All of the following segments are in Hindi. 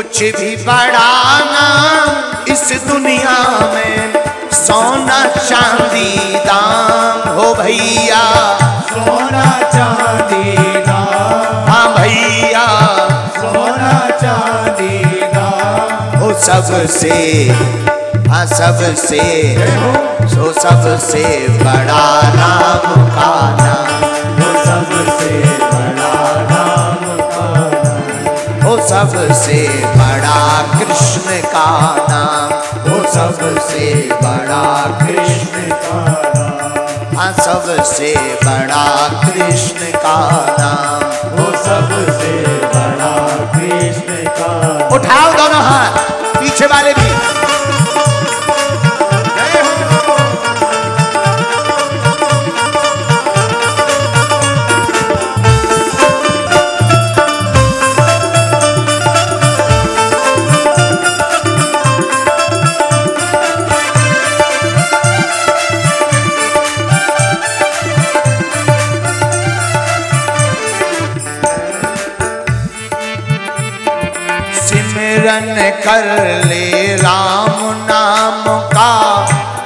कुछ भी बड़ा नाम इस दुनिया में, सोना चांदी दाम हो भैया, सोना चांदी दाम। हाँ भैया, सोना चांदी दाम। हो सबसे, हाँ सबसे, सो सबसे बड़ा नाम का नाम, वो सबसे बड़ा नाम का नाम। हो सबसे बड़ा कृष्ण का नाम, वो सबसे बड़ा कृष्ण का नाम। हाँ सबसे बड़ा कृष्ण का नाम, वो सबसे बड़ा कृष्ण का नाम। उठाओ दोनों हाथ, पीछे वाले भी। सिमरन कर ले राम नाम का,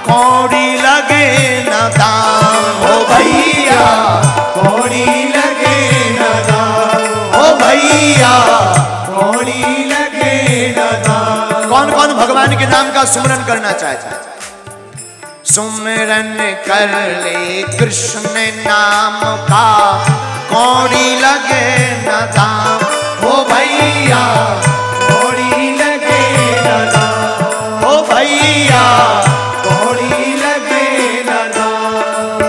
कौड़ी लगे न दाम हो भैया, कौड़ी लगे न दाम। हो भैया, कौड़ी लगे न दाम। कौन कौन भगवान के नाम का सुमरन करना चाहता है? सुमरन कर ले कृष्ण नाम का, कौड़ी लगे न दाम हो भैया, कौड़ी लगे न दाम। हो भैया, कौड़ी लगे न दाम।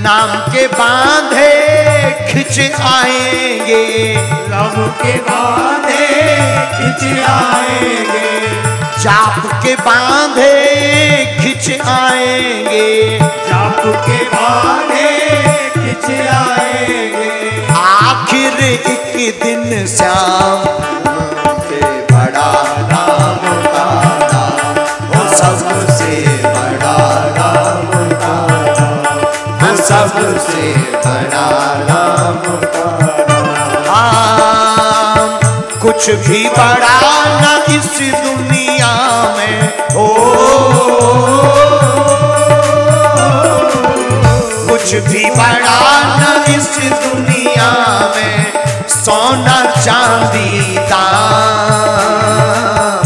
नाम के बांधे खिंच आएंगे, रब के बांधे खिंच आएंगे। जाप के बांधे खिंच आएंगे, जाप के बांधे खिंच आएंगे। आखिर एक दिन श्याम के बड़ा नाम का नाम, वो सबसे बड़ा नाम का नाम, हाँ सबसे बड़ा नाम का नाम। कुछ भी बड़ा न इस दुनिया में हो, कुछ भी बड़ा न इस दुनिया में, सोना चांदी दाम,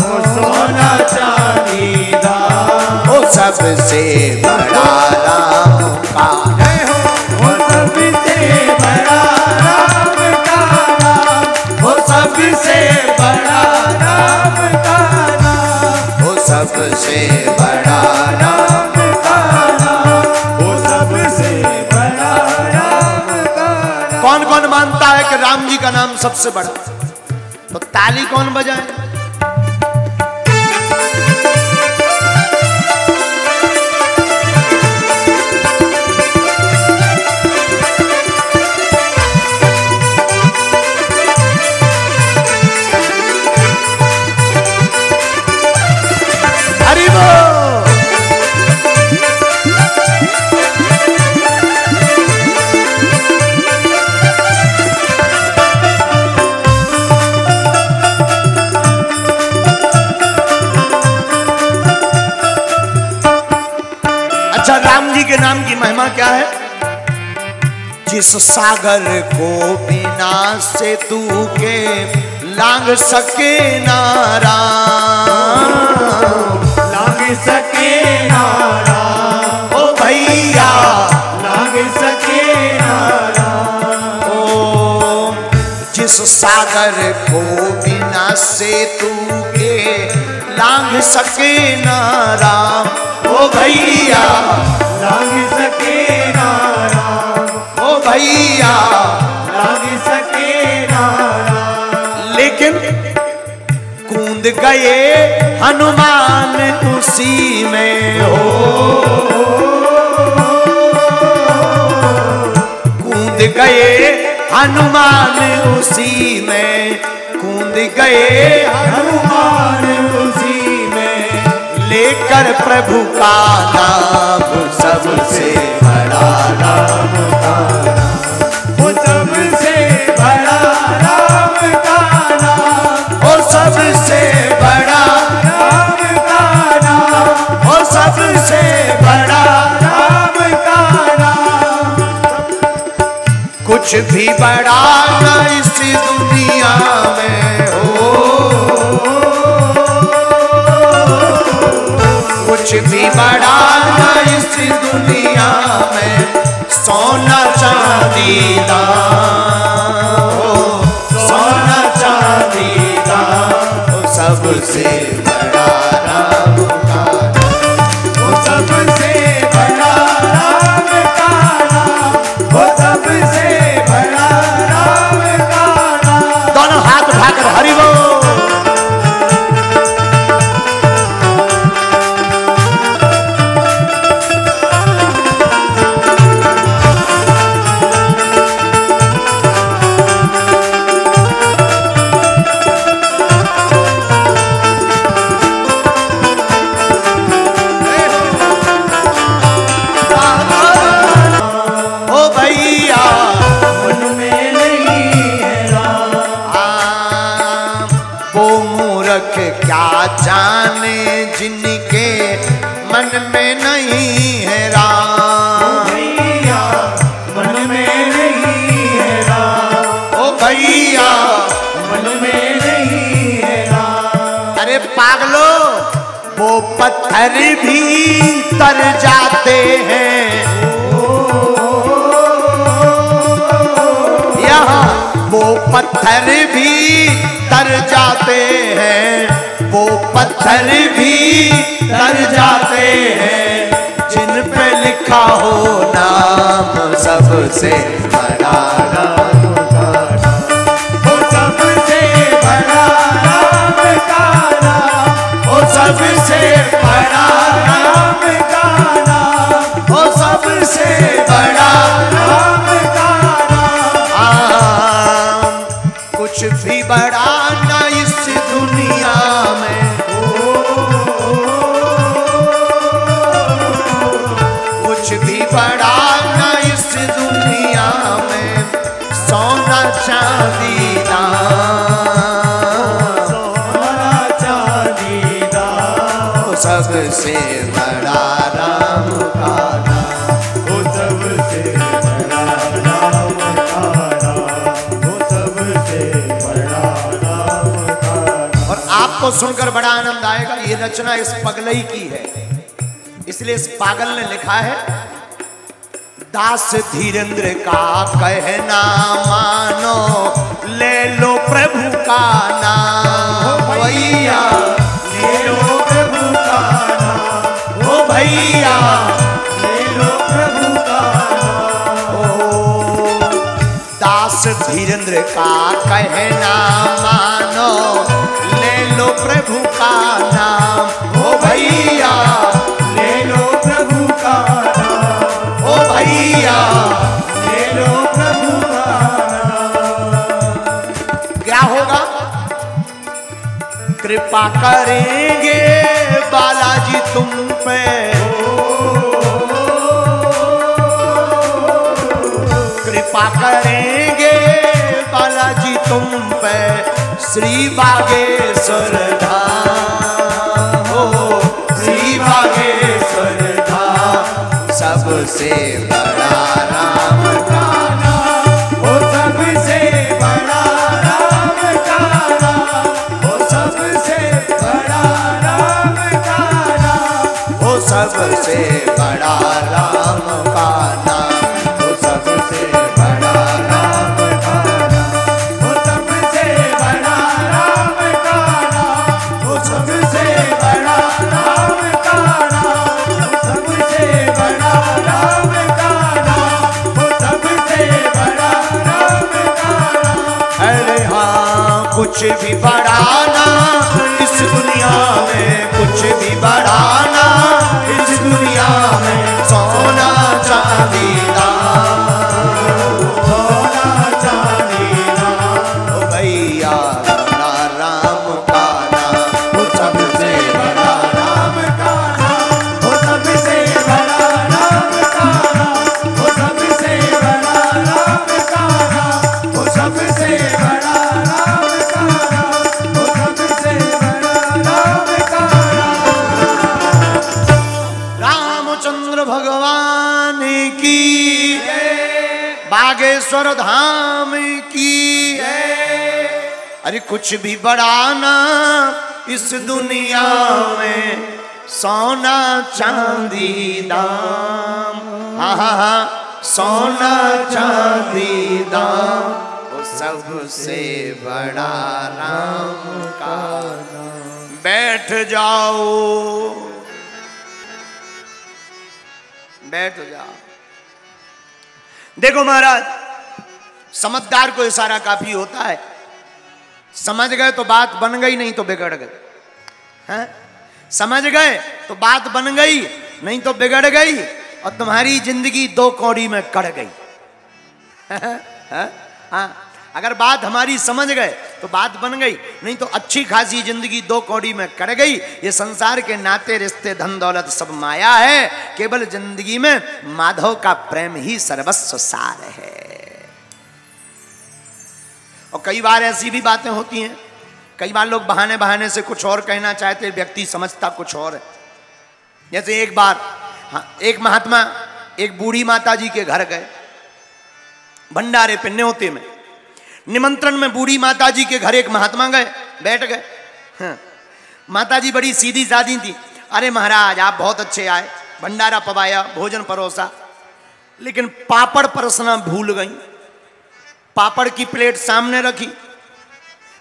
वो सोना चांदी दाम। वो सबसे बड़ा राम का, वो सबसे बड़ा राम का नाम। वो सबसे बड़ा राम का नाम। वो सबसे बड़ा राम का नाम। वो सबसे बड़ा राम का नाम। कौन कौन मानता है कि राम जी का नाम सबसे बड़ा? तो ताली कौन बजाए? हरि बोल। अच्छा, राम जी के नाम की महिमा क्या है? जिस सागर को बिना से तू के लांग सके ना राम, लाग सके नारा। ओ भैया, लाग सके नारा। ओ जिस सागर को बिना से तू के लांग सके ना राम, ओ भैया, लाग सके नारा। ओ भैया। लाग सके नारा। लेकिन कूद गए हनुमान उसी में हो, कूद गए हनुमान उसी में, कूद गए हनुमान उसी में। लेकर प्रभु का नाम, सबसे बड़ा नाम का नाम, वो सबसे बड़ा राम का नाम। कुछ भी बड़ा न इस दुनिया में हो, कुछ भी बड़ा न इस दुनिया में, सोना चांदी दान हो, सोना चांदी दान हो, सबसे बड़ा राम का नाम, वो सबसे बड़ा राम का नाम, वो सबसे बड़ा राम का नाम। दोनों हाथ उठाकर हरि बोल। क्या जाने जिनके मन में नहीं है राम, भैया मन में नहीं है राम, ओ भैया मन में नहीं है राम। अरे पागलो, वो पत्थर भी तर जाते हैं, यहाँ वो पत्थर भी तर जाते हैं, वो पत्थर भी तर जाते हैं, जिन पे लिखा हो नाम सबसे बड़ा राम का नाम, वो सबसे बड़ा राम का नाम, वो सबसे बड़ा राम का नाम, वो सबसे बड़ा राम का नाम। कुछ भी बड़ा ना इस दुनिया में, कुछ भी बड़ा ना इस दुनिया में, सोना चांदी दान, सोना चांदी दान, वो सबसे बड़ा राम का नाम, वो सबसे बड़ा राम का नाम, वो सबसे बड़ा राम का नाम। और आपको सुनकर बड़ा आनंद आएगा। ये रचना इस पगलई की है, इसलिए इस पागल ने लिखा है, दास धीरेन्द्र का कहना मानो, ले लो प्रभु का नाम, भैया ले लो प्रभु का नाम, ओ भैया ले लो प्रभु का नाम। ओ दास धीरेन्द्र का कहना मानो, ले लो प्रभु का नाम, ओ भैया ले लो प्रभु का नाम, ओ भैया ले लो प्रभु का नाम। क्या होगा? कृपा करेंगे बालाजी तुम पे, कृपा करेंगे बालाजी तुम पे, श्री बागेश्वर धाम हो, श्री बागेश्वर धाम, सबसे बड़ा राम का नाम, वो सबसे बड़ा राम का नाम, वो सबसे बड़ा राम का नाम, वो सबसे बड़ा राम का नाम, वो सबसे बड़ा राम का नाम, वो सबसे बड़ा राम का नाम, वो सबसे बड़ा राम का नाम, वो सबसे बड़ा राम का नाम, वो सबसे बड़ा राम का नाम। अरे हाँ, कुछ भी बड़ा ना इस दुनिया में, कुछ भी बड़ा ना इस दुनिया में, सोना चांदी दान, सोना चांदी दान, ओ भैया बड़ा राम का नाम, वो सबसे बड़ा राम का नाम, वो सबसे बड़ा राम का नाम, वो सबसे बड़ा राम का नाम, वो सबसे बड़ा राम का नाम, वो सबसे बड़ा राम का नाम। रामचंद्र भगवान की बागेश्वर धाम की। अरे कुछ भी बढ़ाना इस दुनिया में, सोना चांदी दाम, हाँ हाँ हाँ, सोना चांदी दाम, वो सबसे बड़ा राम का नाम। बैठ जाओ, बैठ जाओ। देखो महाराज, समझदार को इशारा काफी होता है। समझ गए तो बात बन गई, नहीं तो बिगड़ गए। हैं? समझ गए तो बात बन गई, नहीं तो बिगड़ गई और तुम्हारी जिंदगी दो कौड़ी में कट गई। हाँ, अगर बात हमारी समझ गए तो बात बन गई, नहीं तो अच्छी खासी जिंदगी दो कौड़ी में कट गई। ये संसार के नाते रिश्ते धन दौलत सब माया है, केवल जिंदगी में माधव का प्रेम ही सर्वस्व सार है। और कई बार ऐसी भी बातें होती हैं, कई बार लोग बहाने बहाने से कुछ और कहना चाहते, व्यक्ति समझता कुछ और है। जैसे एक बार, हाँ, एक महात्मा एक बूढ़ी माता जी के घर गए, भंडारे पे न्योते में निमंत्रण में बूढ़ी माता जी के घर एक महात्मा गए, बैठ गए। हाँ, माता जी बड़ी सीधी सादी थी। अरे महाराज आप बहुत अच्छे आए, भंडारा पवाया, भोजन परोसा, लेकिन पापड़ परसना भूल गई। पापड़ की प्लेट सामने रखी।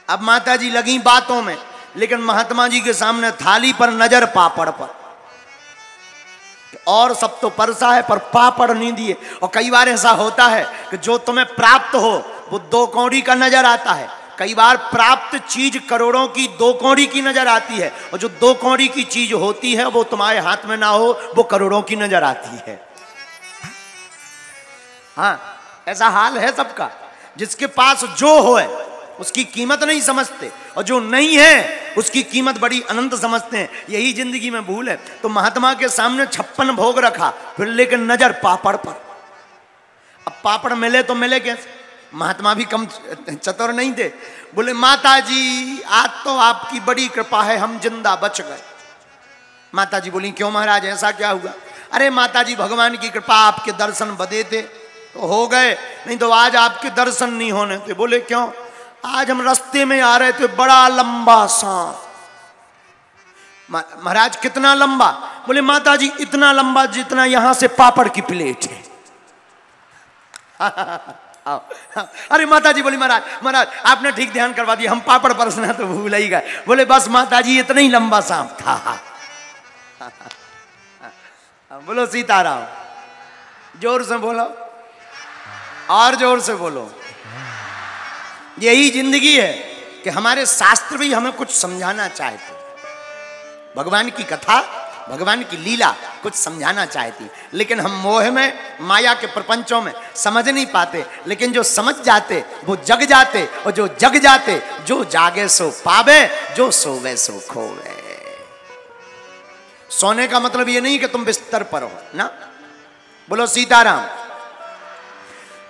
अब माता जी लगी बातों में, लेकिन महात्मा जी के सामने थाली पर नजर पापड़ पर, और सब तो परसा है पर पापड़ नहीं दिए। और कई बार ऐसा होता है कि जो तुम्हें प्राप्त हो वो दो कौड़ी का नजर आता है, कई बार प्राप्त चीज करोड़ों की दो कौड़ी की नजर आती है, और जो दो कौड़ी की चीज होती है वो तुम्हारे हाथ में ना हो, वो करोड़ों की नजर आती है। हाँ, ऐसा हाल है सबका। जिसके पास जो हो है उसकी कीमत नहीं समझते, और जो नहीं है उसकी कीमत बड़ी अनंत समझते हैं। यही जिंदगी में भूल है। तो महात्मा के सामने 56 भोग रखा, फिर लेकिन नजर पापड़ पर। अब पापड़ मिले तो मिले कैसे? महात्मा भी कम चतुर नहीं थे। बोले माता जी आज तो आपकी बड़ी कृपा है, हम जिंदा बच गए। माता जी बोली क्यों महाराज ऐसा क्या हुआ? अरे माता जी भगवान की कृपा, आपके दर्शन बदे थे तो हो गए, नहीं तो आज आपके दर्शन नहीं होने थे। बोले क्यों? आज हम रास्ते में आ रहे थे, बड़ा लंबा सांप। महाराज कितना लंबा? बोले माता जी इतना लंबा जितना यहां से पापड़ की प्लेट है। अरे माता जी बोली महाराज महाराज आपने ठीक ध्यान करवा दिया, हम पापड़ परसना तो भूल ही गए। बोले बस माता जी इतना ही लंबा सांप था। बोलो सीताराम, जोर से बोलो, और जोर से बोलो। यही जिंदगी है कि हमारे शास्त्र भी हमें कुछ समझाना चाहते, भगवान की कथा, भगवान की लीला कुछ समझाना चाहती, लेकिन हम मोह में, माया के प्रपंचों में समझ नहीं पाते। लेकिन जो समझ जाते वो जग जाते, और जो जग जाते जो जागे सो पावे, जो सोवे सो खोवे। सोने का मतलब ये नहीं कि तुम बिस्तर पर हो ना, बोलो सीताराम।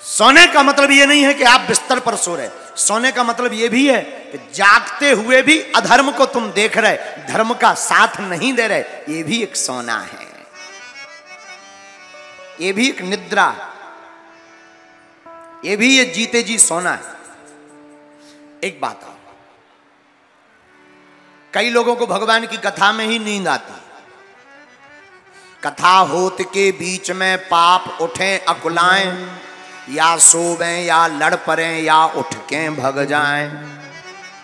सोने का मतलब ये नहीं है कि आप बिस्तर पर सो रहे। सोने का मतलब ये भी है कि जागते हुए भी अधर्म को तुम देख रहे, धर्म का साथ नहीं दे रहे, ये भी एक सोना है, ये भी एक निद्रा, ये भी ये जीते जी सोना है। एक बात आओ, कई लोगों को भगवान की कथा में ही नींद आती। कथा होत के बीच में पाप उठे अकुलाएं, या सोवें या लड़ पड़ें या उठ के भग जाएं।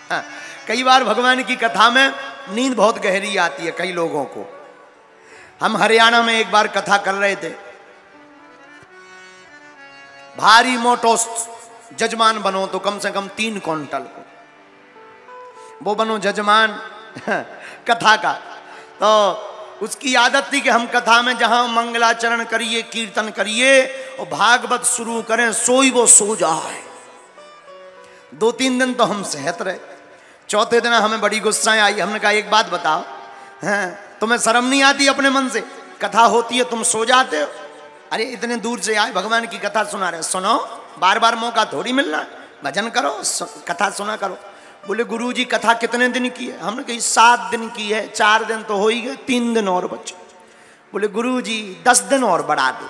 हाँ, कई बार भगवान की कथा में नींद बहुत गहरी आती है कई लोगों को। हम हरियाणा में एक बार कथा कर रहे थे, भारी मोटो जजमान बनो तो कम से कम 3 क्विंटल को, वो बनो जजमान कथा का। तो उसकी आदत थी कि हम कथा में जहां मंगलाचरण करिए, कीर्तन करिए और भागवत शुरू करें, सोई वो सो जाए। 2-3 दिन तो हम सहत रहे। चौथे दिन हमें बड़ी गुस्सा आई। हमने कहा एक बात बताओ, हैं तुम्हें शर्म नहीं आती अपने मन से? कथा होती है तुम सो जाते हो। अरे इतने दूर से आए, भगवान की कथा सुना रहे, सुनो, बार बार मौका थोड़ी मिलना, भजन करो, कथा सुना करो। बोले गुरुजी कथा कितने दिन की है? हमने कही 7 दिन की है। 4 दिन तो हो ही गए, 3 दिन और बचे। बोले गुरुजी 10 दिन और बढ़ा दो।